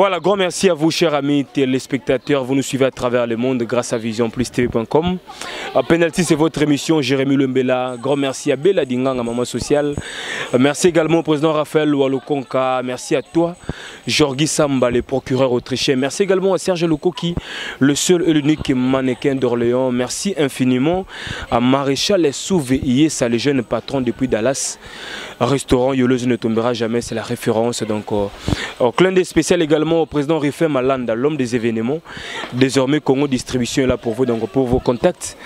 Voilà, grand merci à vous, chers amis téléspectateurs. Vous nous suivez à travers le monde grâce à visionplustv.com. Penalty, c'est votre émission. Jérémy Lembela. Grand merci à Bella Dinganga, Maman Sociale. Merci également au président Raphaël Oualokonka. Merci à toi, Jorgi Samba, le procureur autrichien. Merci également à Serge Lukoki, le seul et l'unique mannequin d'Orléans. Merci infiniment à Maréchal Souveillé, le jeune patron depuis Dallas. Restaurant Yoleuse ne tombera jamais, c'est la référence. Donc, clin d'œil spécial également au président Rifé Malanda, l'homme des événements. Désormais, Congo Distribution est là pour vous, donc pour vos contacts.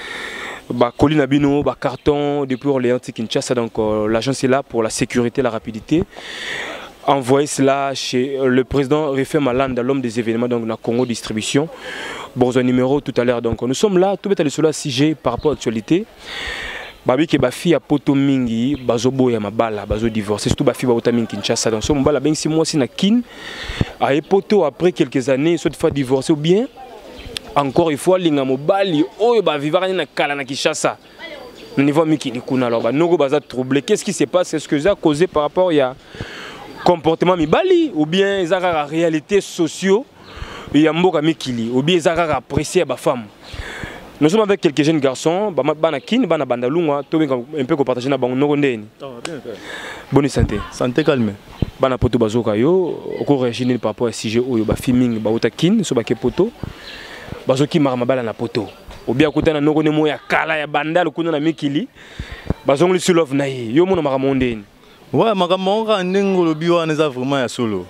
Colina Bino, carton depuis Orléans, Kinshasa. Donc, l'agence est là pour la sécurité, la rapidité. Envoyez cela chez le président Rifé Malanda, l'homme des événements, donc la Congo Distribution. Bon, un numéro tout à l'heure. Donc, nous sommes là, tout est sur la CG par rapport à l'actualité. Babi ke bafi ya poto mingi bazobo ya mabala bazo divorcer surtout bafi ba otaming Kinshasa donc so mbala ben 6 mois si na kin a poto après quelques années soit fois divorcer ou bien encore une fois linga mobali oyo ba vivre na kala na Kinshasa au niveau mikili kuna alors ba noko baza troublé qu'est-ce qui se passe est-ce que ça a causé par rapport ya comportement mibali ou bien ça la réalité sociaux ya mboka mikili ou bien ça apprécier ba femme. Nous sommes avec quelques jeunes garçons, Banakin, Banabandalunga, un peu partager na bango ndeni. Bonne santé. Santé calme. Bana poto bazoka yo, ko réagir par rapport à sujet oyo ba filming ba otakin so ba ke poto. Bazoki marama bala na poto. Obia kutana noko ne moya kala ya bandal kuna na mikili. Bazongli sur love na ye. Yo mona marama ndeni. Ouais, marama nga ndengo lobi wana za vraiment ya solo.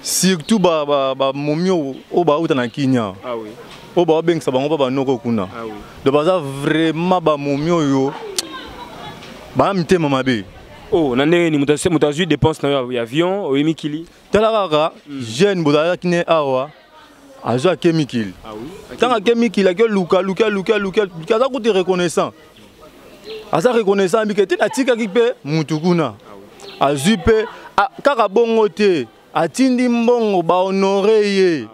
Surtout ba momio o ba utana kinya. Ah oui. Oh bah ben ça va on va noko kuna. Ah oui. De base vraiment ba momio yo. Ba mte mama be. Oh nande ni mutazu dépense na avion o emikili. Talaka jeune boda kine awa. Azo kemikili. Ah oui. Tanga kemikili ke luka kaza ko te reconnaissant. Asa reconnaissant bi ke te atika ki pe mutukuna. Azupe kaka bongo te atindi mbongo ba honorer ye.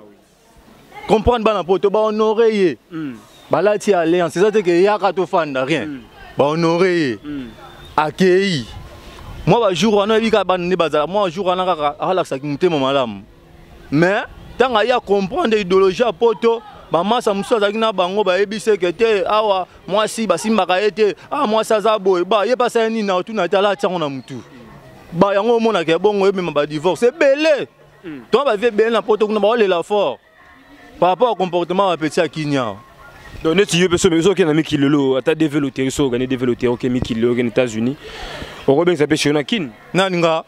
Comprendre bana poto ba honorer ye. Balati alliance c'est ça que yaka to fanda rien. Ba honorer ye. Akei. Moi ba jour wana bika bana ne bazala moi jour wana kaka relaxa kimte malamu. Mais tanga ya comprendre idéologie à poto ba masa muso zaki na bango ba ebise que te awa moi si ba simbaka ete moi ça za boy ba ye pas ça ni na tu na tala tsango na mutu. Ba yango mona ke bongo yebe ba divorce c'est belé. Toi ba ve belé na poto kuna ba le la fort. Par rapport au comportement à petit à Kenya. Donc tu veux personne mais qui n'a mis qui le a développé so gagner développé OK mis qui le aux États-Unis. On va bien ça pêcher na kin. Nanga.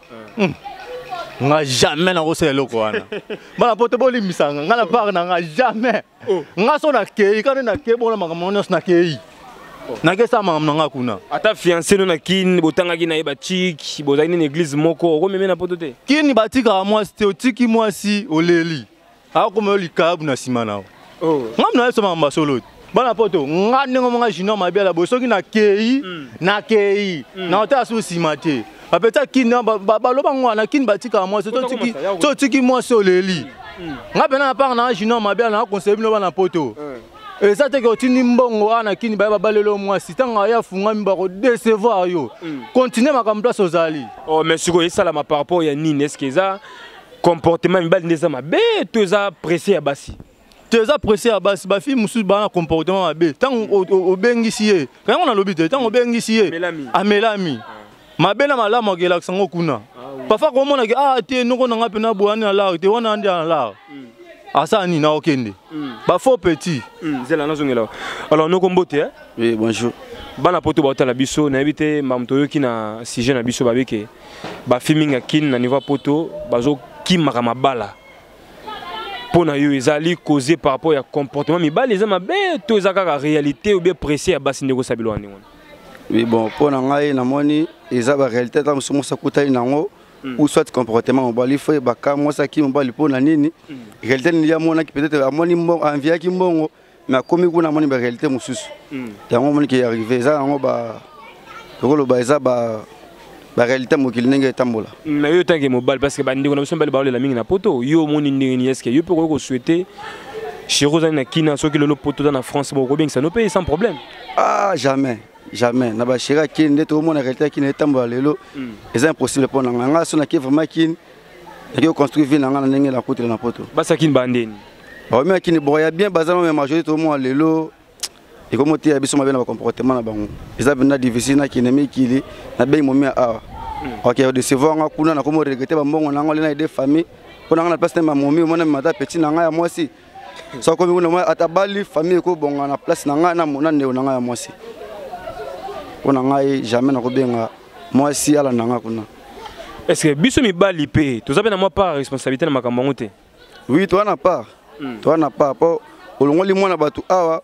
Nga jamais na rose loko wana. Bana poto boli misanga nga na par na nga jamais. Nga so na kei kana na ke bona makamona na kei. Na ke sa mamna nga kuna. Ata fiancé no na kin botanga ki na yeba chik bozali na église moko ko meme na poto te. Kin batika moi stéotiki moi si oleli. Ako comme le câble na simana. Oh. Ngam na so mamba solo. Bana poto ngane ngomonga jino mabela bosoki na kei na kei. Na ota so simate. Apeta kina baloba ngwana kin batika moi so tiki moi soleli. Ngapena na par na jino mabela na conseil bino bana poto. Et ça te que tini mbongo ana kini ba balelo moi si tanga ya funga mba ko décevoir yo. Continuer ma comme place aux ali. Oh mais siko ça la ma par rapport ya nini est-ce que ça comportement mibali ndeza mabe toza pressé ya basi toza pressé ya basi ba fi musu ba comportement mabe tant obengisi ye quand on a l'obité tant obengisi ye amelami mabe na malama ke la sango kuna parfois comme on a te noko na ngape na boani na la te wana andi na la asa ni na okende ba faux petit zela na zongela alors noko mbote hein oui bonjour bana poto ba tala biso na ebite mamto yoki na sujet na biso babeke ba filming akin na niveau poto bazo kimaka mabala pona yo ezali causé par rapport ya comportement mibali eza mabe to eza kaka réalité ou bien pressé ya basi ndeko sabilo wani wana. Oui bon pona ngai na moni eza ba réalité ta musumu sakutali nango ou soit comportement mobali faut ba ka moi ça ki mobali pona nini réalité ni ya mona ki peut-être amoni mbongo envia ki mbongo mais komi kuna moni ba réalité mususu yango moni ki arrivé eza yango ba lokolo ba eza ba la réalité mokili ndenge tambola mais yo tangi mobile parce que bandi ko na biso mbali baolela mingi na poto yo moni ndenge est-ce que yo peut ko souhaiter chez Rosa na kina soki lolo poto dans la France bon bien ça no paye sans problème jamais na ba shira kinde to mona réalité kine tambola lelo c'est impossible pour nga so na ki vraiment kine et qui construit ville na ndenge la côté na poto basakini bandeni ba mais qui ne boya bien bazana mais majorité tout le monde lelo et comme tu as biso ma bien na comportement na bango ils avaient na difficile na qui nemi kili na ben momi a OK de se voir nga kuna na comme regretter ba mbongo na ngole na des familles pour na place na momi mona mata petit na nga ya moi si so comme kuna atabali famille ko bonga na place na nga na mona ndeo na nga ya moi si kuna ngai jamais na ko benga moi si ala na nga kuna. Est-ce que biso mibali pe to zabe na moi pas responsabilité na makambo ngote? Oui, toi n'a pas. Toi n'a pas. Pour olongoli mwana batu awa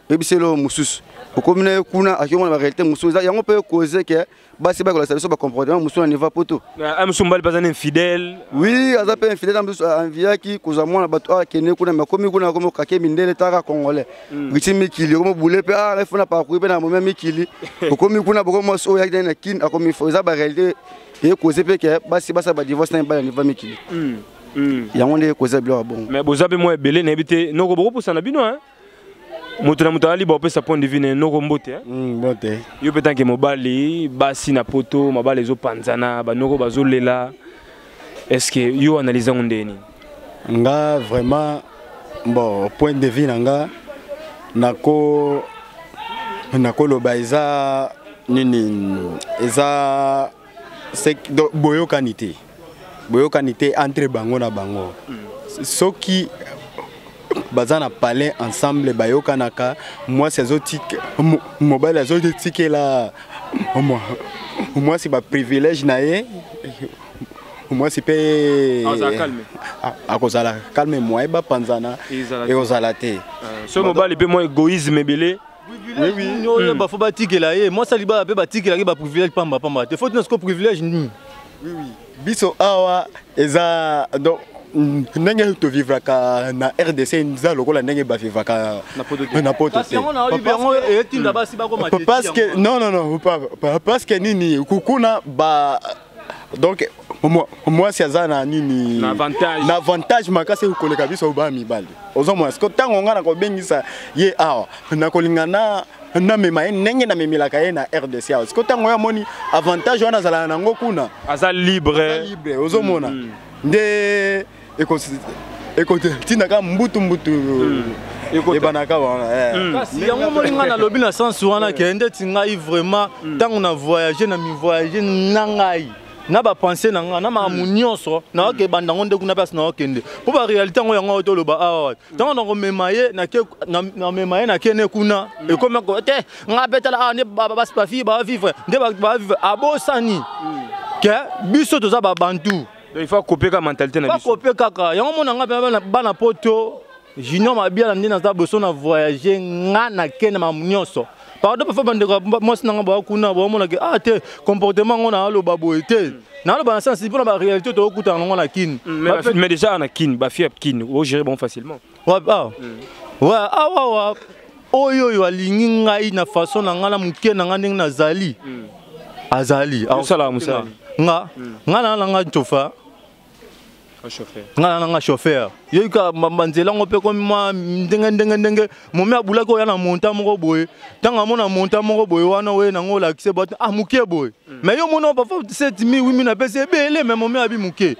ebiselo mususu. Okomina kuna akimona ba réalité mususu. Yango pe causer que basi ba ko la service ba comportement mususu na niveau poto. Ah musumbali bazana infidèle. Oui, azape infidèle mususu envia ki koza mwana batu awa kene kuna makomi kuna komo kake mindele taka congolais. Ritimi kili komo boule pe ah refuna pa ko pe na moment mikili. Okomi kuna boko moso ya na kin akomi foza ba réalité et causer pe que basi basa ba divorce na ba niveau mikili. Yango nde causer bilo bon. Mais bozabe mo ebele na ebité noko boko posana bino hein. Moto na moto ali ba pe sa point de vue noko mbote hein. Mbote. Yo petanke mobali basi na poto mabale zo panzana ba noko bazolela. Est-ce que yo analyse ngondeni? Nga vraiment bon point de vue nga nako loba eza nini eza c'est boyokanité entre bango na bango soki bazana parler ensemble bayokanaka moi c'est zotique mobile azotique là moi c'est ba privilège naé moi c'est pe à cause la calme moi et ba panzana et ozalate so mobile pe moi égoïsme belé. Oui, oui. Bah faut batiquer là. Moi ça liba pe batiquer là, ba privilège pamba. Te faut que privilège ni. Oui oui. Biso awa eza donc ndenge to vivre ka na RDC nza lokola ndenge ba vivre ka na poto. Parce que non parce que nini kukuna ba donc moi c'est ça na nini na avantage makase koleka biso ba mibali ozo moi parce que tango ngana ko bengisa ye awa na kolingana na mema ndenge na memilaka ye na RDC parce que tango ya moni avantage wana zala nango kuna aza libre ozo mona nde écoute tinaka mbutu ebanaka wana kasi yango molinga na lobi na sens wana ke nde tingai vraiment tango na voyager na mi voyager na ngai na ba penser na nga na mamu nyonso na ke banda ngonde kuna place na okende po ba réalité ngo yango to loba awa tango na memaye na ke na memaye na kene kuna e comme ko te nga betala ne ba pa fi ba vivre nde ba vivre abosani ke biso to za ba bantu il faut couper la mentalité na biso. Couper kaka. Yango mona nga bana poto junior mabia ndi na za boso na voyager nga na kene ma nyonso. Pardon parfois bandeko moi sinanga ba kuna ba mona ke ah te comportement ngona alo babo ete. Na lo ba sens pour la réalité to okuta ngo na kin. Mais déjà na kin ba fiep kin o gérer bon facilement. Ouais ah. Ouais ah ouais. Oyo yo alingi ngai na façon na nga na muke na nga ndenge na zali. Azali. Musala musala. Nga nga chofa. Nga chauffeur. Yo ka manzela ngope ko ma ndenge momi abula ko yana monta moko boye. Tanga mona monta moko boye wana we na ngola kise bot ah muke boye. Mais yo mona parfois 7000 8000 na pese belé mais momi abi muke.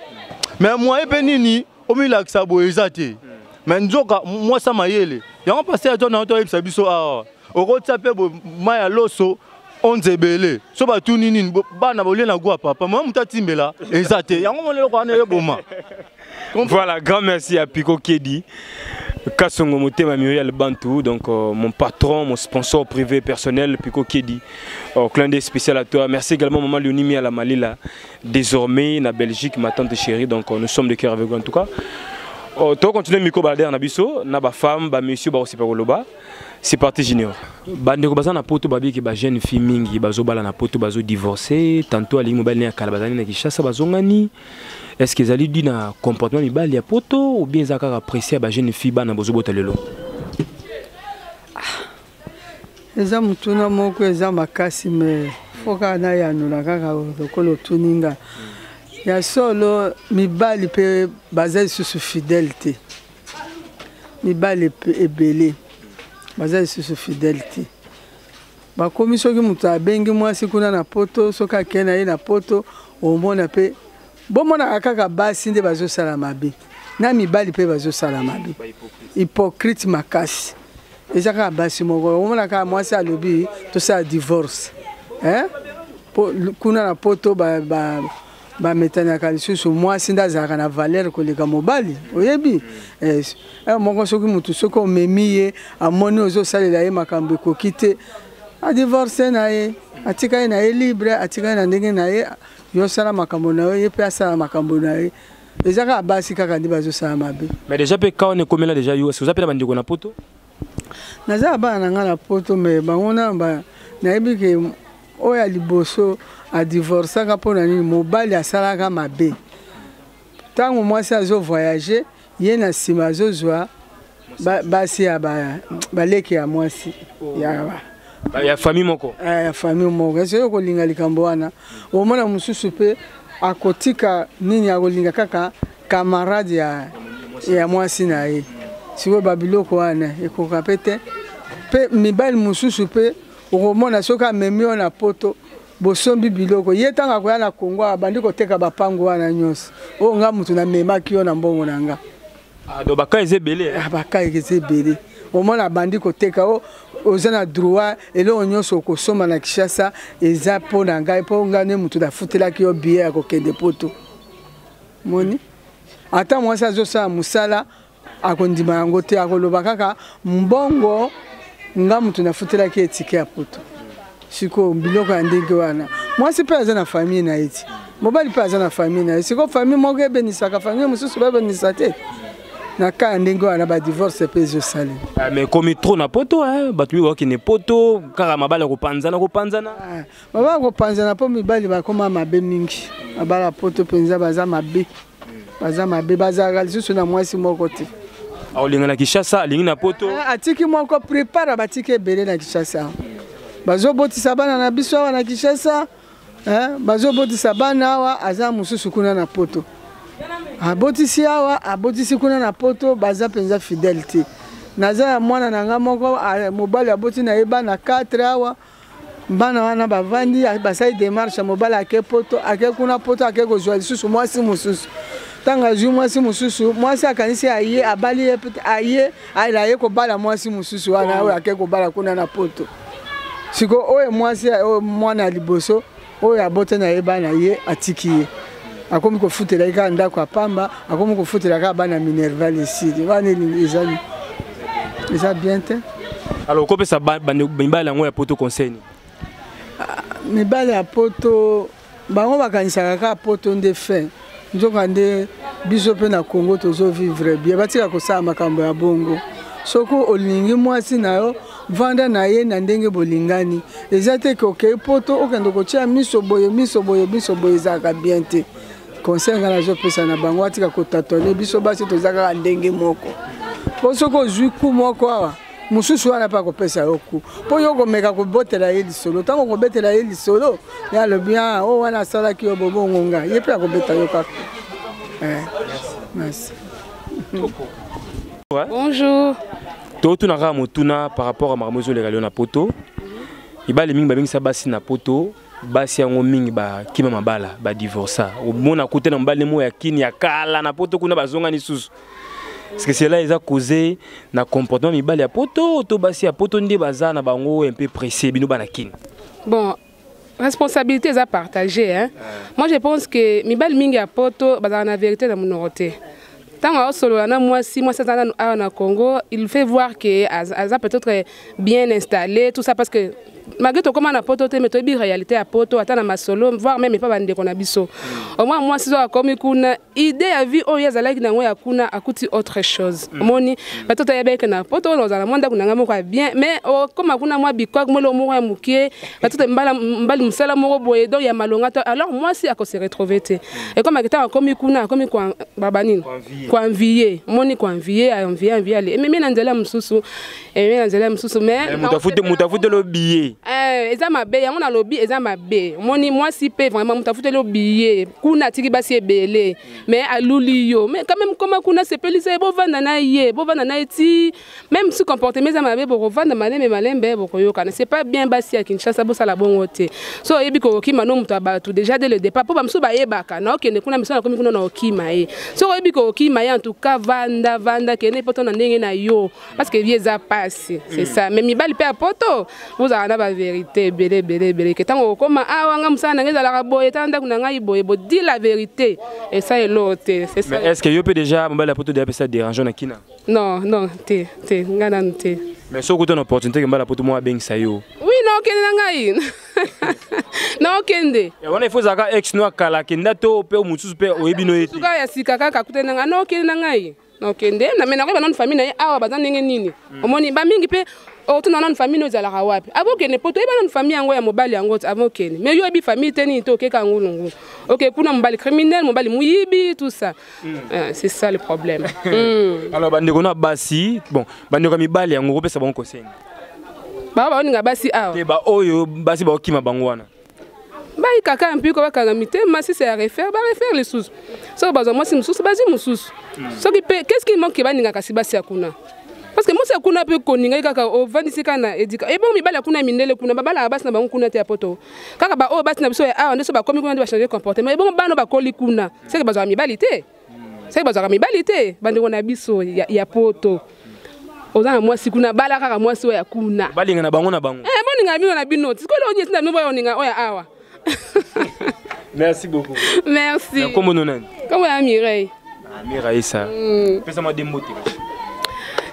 Mais moi e pe nini o mi la kisa boye zate. Mais nzoka moi ça mayele. Yango passer à toi na to ebisa biso ah. Oko tsape bo maya loso. On zebele so ba tout nini bana bolé na gwa papa moi mutatimbela ezate yango molelo kwa na yeboma. Voilà, grand merci à Pico Kedi Kasongo Motema Muriel Bantou, donc mon patron, mon sponsor privé personnel Pico Kedi. Clin d'œil spécial à toi. Merci également maman Léonie à la Malila. Désormais na Belgique, ma tante chérie, donc nous sommes de cœur avec vous en tout cas. Tu continues Miko Balder na biso, na ba femme, ba monsieur ba aussi par loba. C'est parti Junior. Bandeko bazana poto babi ki ba jeune fille mingi bazo bala na poto bazo divorcer, tantôt ali mobile na kala bazani na Kinshasa bazongani. Est-ce que zali dit na comportement mibali ya poto ou bien zaka apprécier ba jeune fille bana bozo botalelo? Eza mutuna moko eza makasi me foka na ya nula kaka lokolo tuninga. Ya solo mibali pe bazali susu fidélité. Mibali pe ebele. Bazali susu fidélité. Ba komi soki mutu abengi mwasi kuna na poto soka kena ye na poto omona pe bomona kaka basi nde bazosala mabe na mibali mpe bazosala mabe hypocrite makasi eza kaka basi moko omona kaka mwasi alobi tosala divorce kuna na poto bametanaka lisusu mwasi nde azalaka na valeur koleka mobali oyebi moko soki mutu soki omemi ye amoni ozosalela ye makambo ekoki te adivorce na ye atika ye na ye libre atika ye na ndenge na ye yosala makambo na ye mpe asala makambo na ye eza kaka basi kaka nde bazosala mabe. Mais déjà mpe ka onekomela déjà yo est-ce que ozapela bandeko na poto naza bana na nga na poto me bango nayebi ke oyo ya liboso adivorcaka mpo na nini mobali asalaka mabe ntango mwasi azovoyage ye na nsima azozwa basi ya baleke ya mwasi ya famille moko ya famille moko ese yo kolinga likambo wana omona mosusu mpe akotika nini akolinga kaka camarade ya mwasi na ye sikoyo babiloko wana ekoka mpe te mpe mibali mosusu mpe okomona soki amemi oyo na poto bosombi biloko ye ntango akoya na Kongo abandi koteka bapango wana nyonso oyo nga mutu namemaki yo na mbongo na nga do baka eza ebele baka eza ebele omona abandi koteka oza na droit eloko nyonso okosomba na Kinshasa eza mpo na ngai mpo ngai nde mutu nafutelaki yo billet ya kokende poto moni ata mwasi azosala mosala akondima yango te akoloba kaka mbongo nga mutu nafutelaki etike ya poto siko biloko ya ndenge wana mwasi mpe aza na famille na ye ti mobali mpe aza na famille na ye siko famille moko ebenisaka famille mosusu babenisa te na ka ya ndenge wana badivorce mpe ezosala mais komi trop na poto bato mi bakokende poto kaka mabali kopanzana mabali kopanzana mpo mibali bakoma mabe mingi mabala poto mpenza baza mabe bazalaka lisusu na mwasi moko te aolinga na Kinshasa alingi na poto atiki moko prépare batiki ebele na Kinshasa bazobotisa bana na biso awa na Kinshasa bazobotisa bana awa aza mosusu kuna na poto abotisi awa abotisi kuna na poto baza mpenza fidèle te naza ya mwana na nga moko mobali aboti na ye bana 4 awa bana wana bavandi basali démarche mobali ake poto ake kuna poto ake kozwa lisusu mwasi mosusu ntango azwi mwasi mosusu mwasi akanisi aye abali ye aye aye kobala mwasi mosusu wana oyo ake kobala kuna na poto siko oyo mwasi mwana ya liboso oyo abote na ye bana ye atiki ye akomi kofutela ye kaka ndako apamba akomi kofutela kaka bana minerval esili wana eza bien te. Alors okopesa mibali yango ya poto conseil mibali ya poto bango bakanisaka kaka poto nde fin nzoka nde biso mpe na Congo tozovivre bien batika kosala makambo ya bongo soki olingi mwasi na yo vanda na ye na ndenge bolingani eza te ke okei poto okende kotia miso boye ezalaka bien te conseil nga nazopesa na bango atika kotatone biso basi toza kaka ndenge moko mpo soki ozwi ku moko awa mosusu wana mpe akopesa yo ku mpo yo komeka kobotela ye lisolo ntango kobetela ye lisolo ye alobi o wana asalaki yo bobongonga ye mpe akobeta yo kaka. Merci. Bonjour. Tout na motuna par rapport à marmozo le galio na poto. Ibali mingi babingi sa basi na poto, basi yango mingi ba kima mabala ba divorça. Omona kote na mbali mo ya kini ya kala na poto kuna bazonga ni susu. Parce que c'est là ils a causé na comportement mibali ya poto to basi ya poto ndi baza na bango un peu pressé bino bana kini. Bon, responsabilité à partager hein. Moi je pense que mibali mingi ya poto baza na vérité na monoroté. Tant solo na moi si moi c'est en Congo, il fait voir que Aza peut-être bien installé tout ça parce que malgré tout comment na poto te mais to bi réalité à poto ata na masolo voir même pas bande qu'on biso. Au moins moi si zo comme kuna idée à vie o ya zalaki na ya kuna akuti autre chose. Moni peut-être ya beka na poto no za monda kuna ngamo kwa bien mais comme kuna moi bikwa mo lo mo ya mukie peut-être mbali musala mo boye do ya malonga alors moi si ako se retrouver te. Et comme akita comme kuna comme kwa babanini kwa envier moni kwa envier aller mais nanzela msusu mais mutafute le billet eza mabe yango na lobi eza mabe moni moi si pe vraiment mutafuta le billet kuna tiki basi ebele mais aluli yo mais quand même comment kuna sepelisa bo vanda na ye bo vanda na eti même si comportement eza mabe bo vanda malembe malembe bo koyoka c'est pas bien basi ya Kinshasa bo sala bongo te so yebi ko okima no mutu abatu déjà dès le départ po ba mso ba yebaka na okende kuna misana komi kuna na okima ye so yebi ko okima ye en tout cas vanda kene poto na ndenge na yo parce que vieza passe c'est ça mais mibali pe apoto vous avez la vérité belé que tant comme wanga musana ngeza la boye tanda kuna ngai boye bo dit la vérité et ça est l'autre c'est ça. Mais est-ce que yo peut déjà mobali apoto de ça dérangeant na kina? Non te ngana te. Mais so kuto na opportunité que mobali apoto moi beng sa yo. Oui non kende ngai. Non kende. Et on il faut zaka ex no kala kenda to pe mutusu pe oyebino yeti. Suka ya sikaka kakute nanga no kende ngai. Non kende na mena ko ba non famille na awa bazana nini. Omoni ba mingi pe o tuna non famille no zala wapi abo kene poto eba non famille yango ya mobali yango avant kene mais yo ebi famille teni to ke kangulungu OK kuna mobali criminel mobali muyibi tout ça c'est ça le problème. Alors bandeko na basi bon bandeko mibali yango ko pesa bon kosenga ba oninga basi awa te ba oyo basi ba okima bango wana ba ikaka mpi ko bakanga mitema si c'est à refaire ba refaire les sous so bazo moi si mususu bazi mususu so ki pe qu'est-ce qui manque ba ninga kasi basi akuna parce que moi c'est kuna pe koninga kaka o vandisi kana edika e bon mibala kuna mindele kuna babala basi na bango kuna te apoto kaka ba o basi na biso ah ndeso ba komi kuna ba changer comportement e bon bano ba koli kuna c'est que bazo mibalité c'est que bazo mibalité bandeko na biso ya poto oza moi si kuna bala kaka moi so ya kuna balinga na bango boninga bino na bino tikolo onye sinda mbo oninga oya awa. Merci beaucoup. Merci. Comment on Comment est Mireille? Mireille ça. Fais-moi des mots.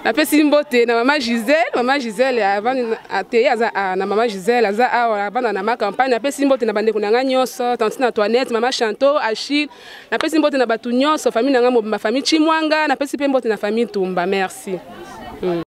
La personne beauté na maman Gisèle avant ateya na maman Gisèle aza avant na ma campagne na personne beauté na bande kunanga nyonso tante na Toinette maman Chanto Achille na personne beauté na batu nyonso famille nanga ma famille Chimwanga na personne beauté na famille Tumba merci.